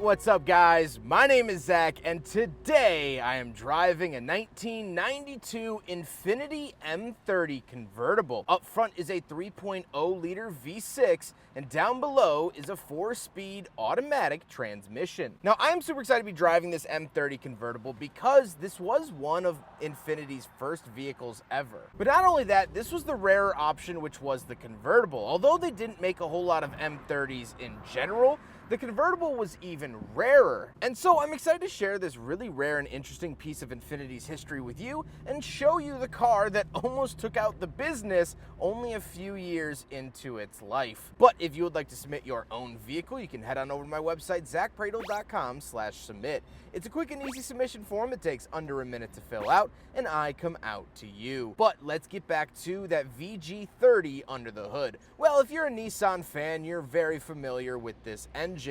Alright, what's up guys? My name is Zach and today I am driving a 1992 Infiniti M30 convertible. Up front is a 3.0 liter V6 and down below is a 4-speed automatic transmission. Now I'm super excited to be driving this M30 convertible because this was one of Infiniti's first vehicles ever. But not only that, this was the rarer option, which was the convertible. Although they didn't make a whole lot of M30s in general, the convertible was even rarer. And so I'm excited to share this really rare and interesting piece of Infiniti's history with you and show you the car that almost took out the business only a few years into its life. But if you would like to submit your own vehicle, you can head on over to my website, zackpradel.com/submit. It's a quick and easy submission form that takes under a minute to fill out, and I come out to you. But let's get back to that VG30 under the hood. Well, if you're a Nissan fan, you're very familiar with this engine.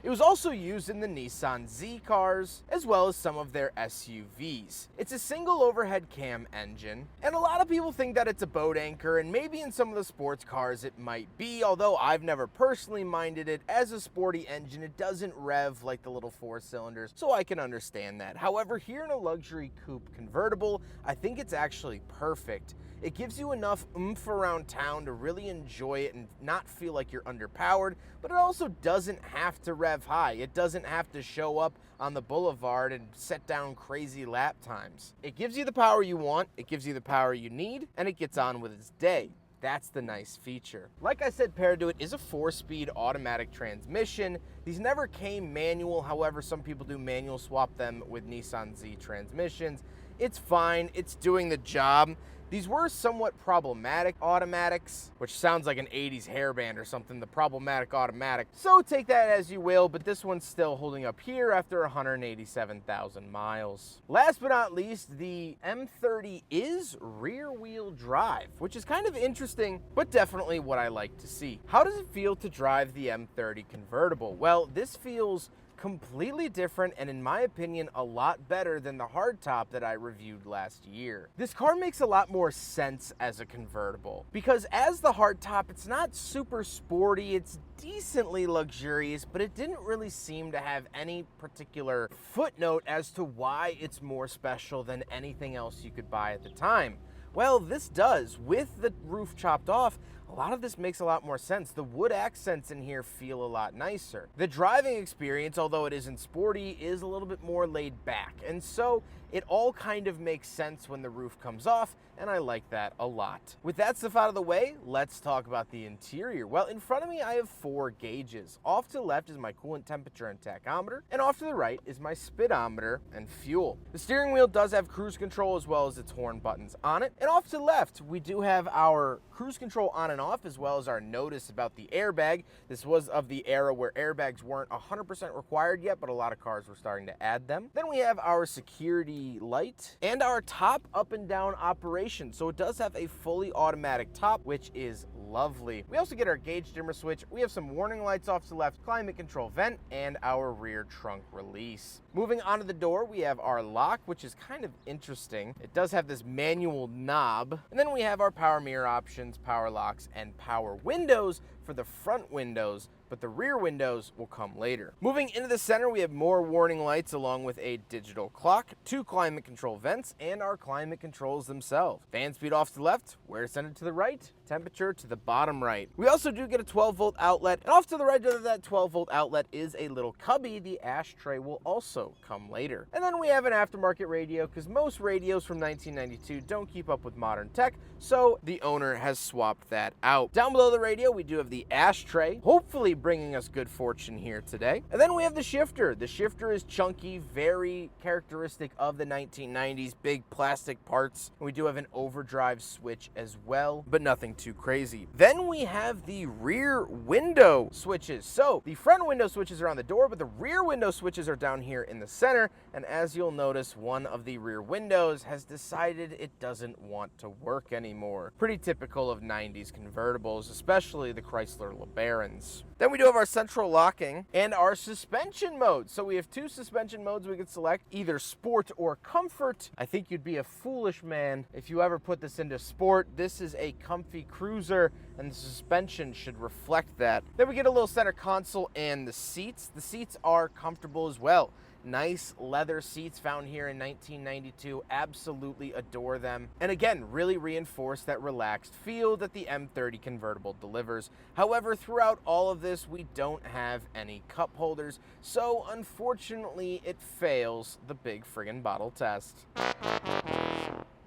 It was also used in the Nissan Z cars, as well as some of their SUVs. It's a single overhead cam engine, and a lot of people think that it's a boat anchor, and maybe in some of the sports cars it might be, although I've never personally minded it. As a sporty engine, it doesn't rev like the little 4 cylinders, so I can understand that. However, here in a luxury coupe convertible, I think it's actually perfect. It gives you enough oomph around town to really enjoy it and not feel like you're underpowered, but it also doesn't have to rev high. It doesn't have to show up on the boulevard and set down crazy lap times. It gives you the power you want, it gives you the power you need, and it gets on with its day. That's the nice feature. Like I said, paired to it is a 4-speed automatic transmission. These never came manual, however, some people do manual swap them with Nissan Z transmissions. It's fine, it's doing the job. These were somewhat problematic automatics, which sounds like an 80s hairband or something, the problematic automatic. So take that as you will, but this one's still holding up here after 187,000 miles. Last but not least, the M30 is rear-wheel drive, which is kind of interesting, but definitely what I like to see. How does it feel to drive the M30 convertible? Well, this feels completely different and in my opinion a lot better than the hardtop that I reviewed last year. This car makes a lot more sense as a convertible because as the hardtop, it's not super sporty, it's decently luxurious, but it didn't really seem to have any particular footnote as to why it's more special than anything else you could buy at the time. Well, this does. With the roof chopped off, a lot of this makes a lot more sense. The wood accents in here feel a lot nicer. The driving experience, although it isn't sporty, is a little bit more laid back. And so it all kind of makes sense when the roof comes off, and I like that a lot. With that stuff out of the way, let's talk about the interior. Well, in front of me, I have 4 gauges. Off to the left is my coolant temperature and tachometer, and off to the right is my speedometer and fuel. The steering wheel does have cruise control as well as its horn buttons on it. And off to the left, we do have our cruise control on and off, as well as our notice about the airbag. This was of the era where airbags weren't 100% required yet, but a lot of cars were starting to add them. Then we have our security light and our top up and down operation. So it does have a fully automatic top, which is lovely. We also get our gauge dimmer switch. We have some warning lights off to the left, climate control vent, and our rear trunk release. Moving onto the door, we have our lock, which is kind of interesting. It does have this manual knob. And then we have our power mirror options, power locks, and power windows for the front windows, but the rear windows will come later. Moving into the center, we have more warning lights along with a digital clock, 2 climate control vents, and our climate controls themselves. Fan speed off to the left, wear center to the right, temperature to the bottom right. We also do get a 12-volt outlet, and off to the right of that 12-volt outlet is a little cubby. The ashtray will also come later. And then we have an aftermarket radio, because most radios from 1992 don't keep up with modern tech, so the owner has swapped that out. Down below the radio, we do have the ashtray, hopefully bringing us good fortune here today. And then we have the shifter. The shifter is chunky, very characteristic of the 1990s, big plastic parts. We do have an overdrive switch as well, but nothing too crazy. Then we have the rear window switches. So the front window switches are on the door, but the rear window switches are down here in the center. And as you'll notice, one of the rear windows has decided it doesn't want to work anymore. Pretty typical of 90s convertibles, especially the Chrysler LeBarons. Then we do have our central locking and our suspension mode. So we have two suspension modes we could select, either sport or comfort. I think you'd be a foolish man if you ever put this into sport. This is a comfy cruiser, and the suspension should reflect that. Then we get a little center console and the seats. The seats are comfortable as well. Nice leather seats found here in 1992. Absolutely adore them. And again, really reinforce that relaxed feel that the M30 convertible delivers. However, throughout all of this, we don't have any cup holders. So unfortunately, it fails the big friggin' bottle test.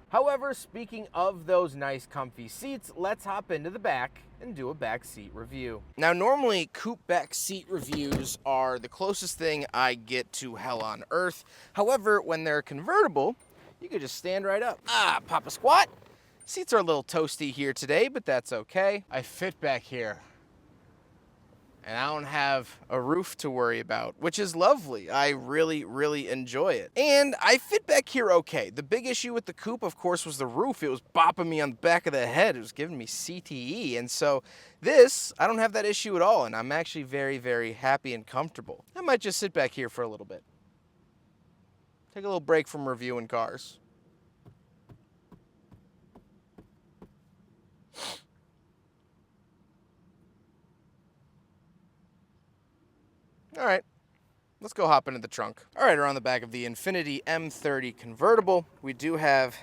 However, speaking of those nice comfy seats, let's hop into the back and do a back seat review. Now, normally coupe back seat reviews are the closest thing I get to hell on earth. However, when they're convertible, you can just stand right up. Pop a squat. Seats are a little toasty here today, but that's okay. I fit back here, and I don't have a roof to worry about, which is lovely. I really, really enjoy it. And I fit back here okay. The big issue with the coupe, of course, was the roof. It was bopping me on the back of the head. It was giving me CTE. And so this, I don't have that issue at all, and I'm actually very, very happy and comfortable. I might just sit back here for a little bit. Take a little break from reviewing cars. All right, let's go hop into the trunk. All right, around the back of the Infiniti M30 convertible, we do have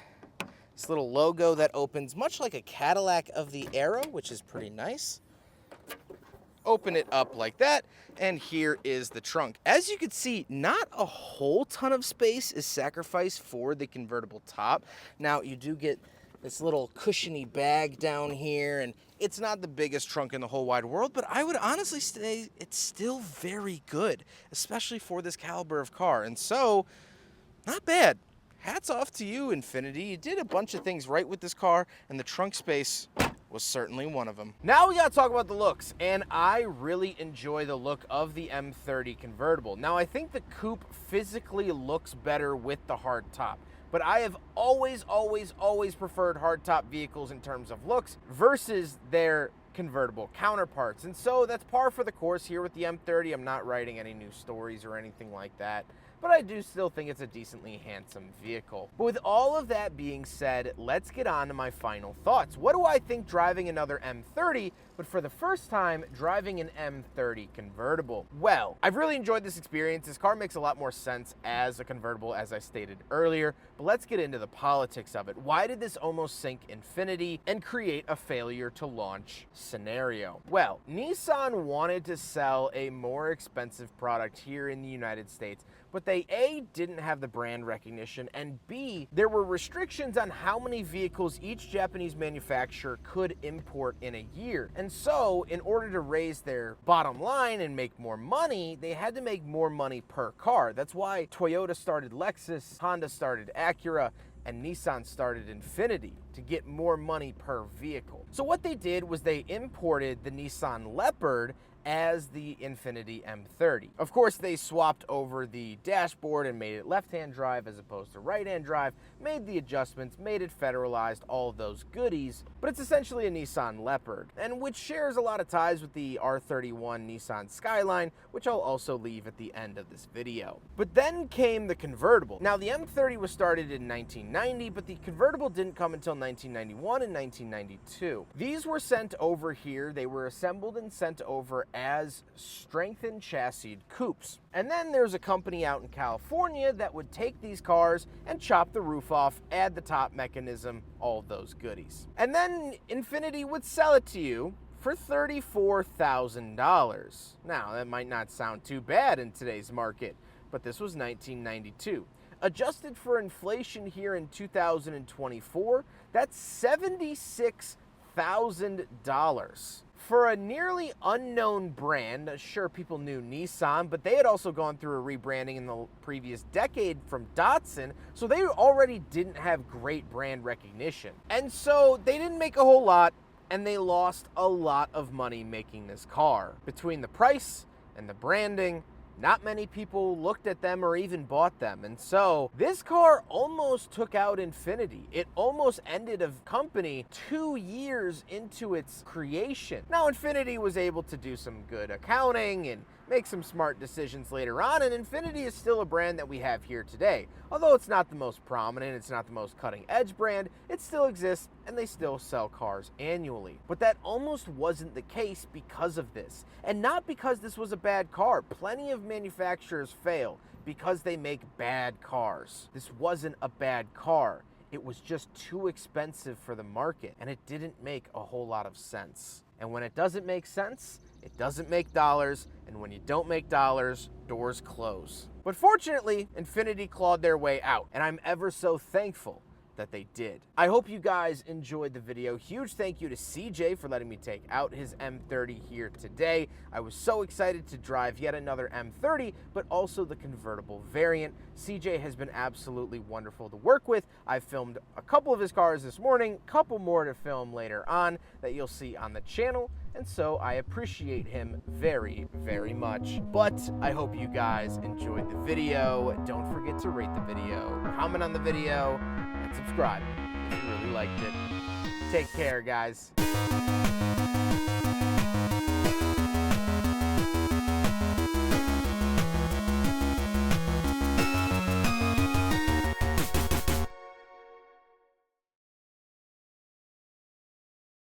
this little logo that opens much like a Cadillac of the era, which is pretty nice. Open it up like that, and here is the trunk. As you can see, not a whole ton of space is sacrificed for the convertible top. Now, you do get this little cushiony bag down here, and it's not the biggest trunk in the whole wide world, but I would honestly say it's still very good, especially for this caliber of car. And so, not bad. Hats off to you, Infiniti. You did a bunch of things right with this car, and the trunk space was certainly one of them. Now we gotta talk about the looks, and I really enjoy the look of the M30 convertible. Now, I think the coupe physically looks better with the hard top, but I have always preferred hardtop vehicles in terms of looks versus their convertible counterparts. And so that's par for the course here with the M30. I'm not writing any new stories or anything like that, but I do still think it's a decently handsome vehicle. But with all of that being said, let's get on to my final thoughts. What do I think driving another M30, but for the first time, driving an M30 convertible? Well, I've really enjoyed this experience. This car makes a lot more sense as a convertible, as I stated earlier, but let's get into the politics of it. Why did this almost sink Infiniti and create a failure to launch scenario? Well, Nissan wanted to sell a more expensive product here in the United States, but they A, didn't have the brand recognition, and B, there were restrictions on how many vehicles each Japanese manufacturer could import in a year. And so, in order to raise their bottom line and make more money, they had to make more money per car. That's why Toyota started Lexus, Honda started Acura, and Nissan started Infiniti to get more money per vehicle. So what they did was they imported the Nissan Leopard as the Infiniti M30. Of course, they swapped over the dashboard and made it left-hand drive as opposed to right-hand drive, made the adjustments, made it federalized, all of those goodies, but it's essentially a Nissan Leopard, and which shares a lot of ties with the R31 Nissan Skyline, which I'll also leave at the end of this video. But then came the convertible. Now, the M30 was started in 1990, but the convertible didn't come until 1991 and 1992. These were sent over here. They were assembled and sent over as strengthened chassis coupes. And then there's a company out in California that would take these cars and chop the roof off, add the top mechanism, all of those goodies. And then Infiniti would sell it to you for $34,000. Now, that might not sound too bad in today's market, but this was 1992. Adjusted for inflation here in 2024, that's $76,000. For a nearly unknown brand. Sure, people knew Nissan, but they had also gone through a rebranding in the previous decade from Datsun, so they already didn't have great brand recognition. And so they didn't make a whole lot, and they lost a lot of money making this car. Between the price and the branding Not many people looked at them or even bought them. And so this car almost took out Infiniti. It almost ended a company 2 years into its creation. Now, Infiniti was able to do some good accounting and make some smart decisions later on, and Infiniti is still a brand that we have here today. Although it's not the most prominent, it's not the most cutting edge brand, it still exists and they still sell cars annually. But that almost wasn't the case because of this. And not because this was a bad car. Plenty of manufacturers fail because they make bad cars. This wasn't a bad car. It was just too expensive for the market, and it didn't make a whole lot of sense. And when it doesn't make sense, it doesn't make dollars, and when you don't make dollars, doors close. But fortunately, Infiniti clawed their way out, and I'm ever so thankful that they did. I hope you guys enjoyed the video. Huge thank you to CJ for letting me take out his M30 here today. I was so excited to drive yet another M30, but also the convertible variant. CJ has been absolutely wonderful to work with. I filmed a couple of his cars this morning, a couple more to film later on that you'll see on the channel. And so I appreciate him very, very much. But I hope you guys enjoyed the video. Don't forget to rate the video, comment on the video, and subscribe if you really liked it. Take care, guys.